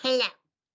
Hello.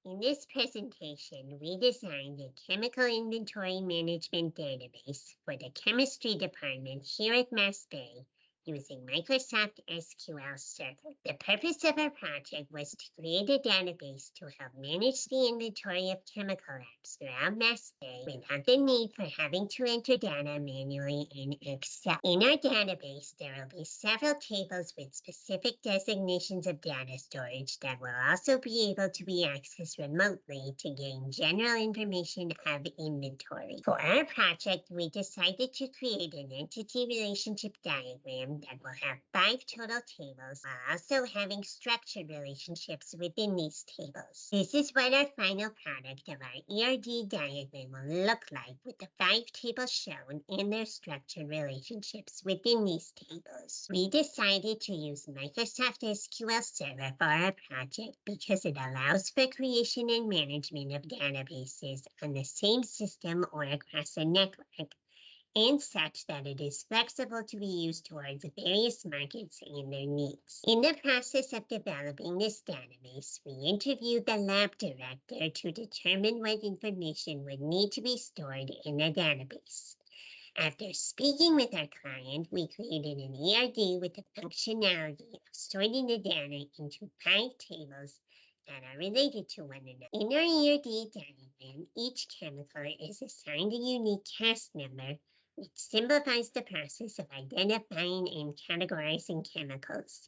In this presentation, we designed a chemical inventory management database for the chemistry department here at MassBay using Microsoft SQL Server. The purpose of our project was to create a database to help manage the inventory of chemical apps throughout MassBay without the need for having to enter data manually in Excel. In our database, there will be several tables with specific designations of data storage that will also be able to be accessed remotely to gain general information of inventory. For our project, we decided to create an entity relationship diagram that will have 5 total tables while also having structured relationships within these tables. This is what our final product of our ERD diagram will look like, with the 5 tables shown and their structured relationships within these tables. We decided to use Microsoft SQL Server for our project because it allows for creation and management of databases on the same system or across a network, and such that it is flexible to be used towards various markets and their needs. In the process of developing this database, we interviewed the lab director to determine what information would need to be stored in the database. After speaking with our client, we created an ERD with the functionality of sorting the data into 5 tables that are related to one another. In our ERD diagram, each chemical is assigned a unique CAS number, which simplifies the process of identifying and categorizing chemicals.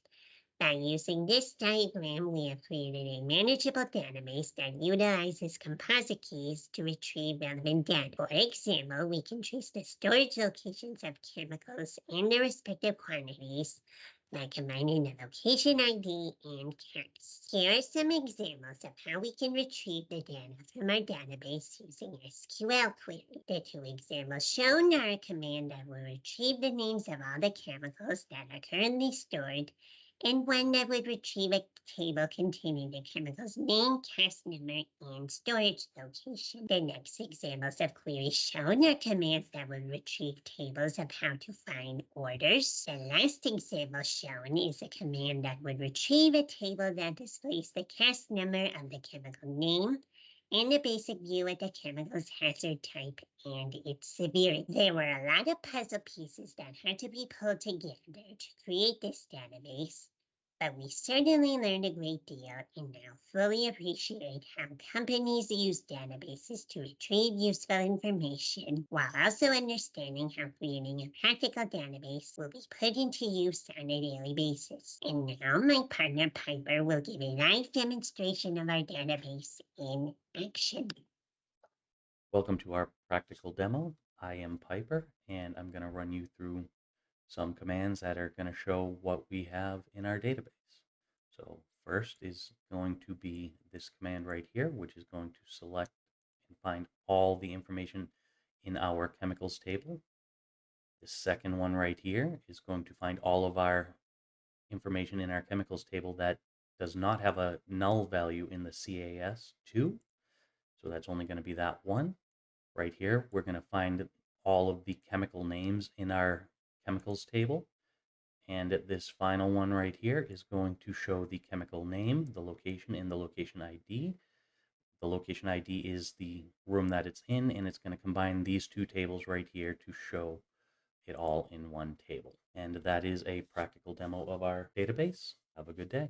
By using this diagram, we have created a manageable database that utilizes composite keys to retrieve relevant data. For example, we can trace the storage locations of chemicals and their respective quantities by combining the location ID and CAS. Here are some examples of how we can retrieve the data from our database using SQL query. The 2 examples shown are a command that will retrieve the names of all the chemicals that are currently stored, and one that would retrieve a table containing the chemical's name, CAS number, and storage location. The next examples of queries shown are commands that will retrieve tables of how to find orders. The last example shown is a command that would retrieve a table that displays the CAS number of the chemical name and a basic view of the chemical's hazard type and its severity. There were a lot of puzzle pieces that had to be pulled together to create this database, but we certainly learned a great deal and now fully appreciate how companies use databases to retrieve useful information, while also understanding how creating a practical database will be put into use on a daily basis. And now my partner Piper will give a live demonstration of our database in action. Welcome to our practical demo. I am Piper, and I'm going to run you through some commands that are going to show what we have in our database. So first is going to be this command right here, which is going to select and find all the information in our chemicals table. The second one right here is going to find all of our information in our chemicals table that does not have a null value in the CAS2. So that's only going to be that one. Right here, we're going to find all of the chemical names in our chemicals table. And this final one right here is going to show the chemical name, the location, and the location ID. The location ID is the room that it's in, and it's going to combine these 2 tables right here to show it all in one table. And that is a practical demo of our database. Have a good day.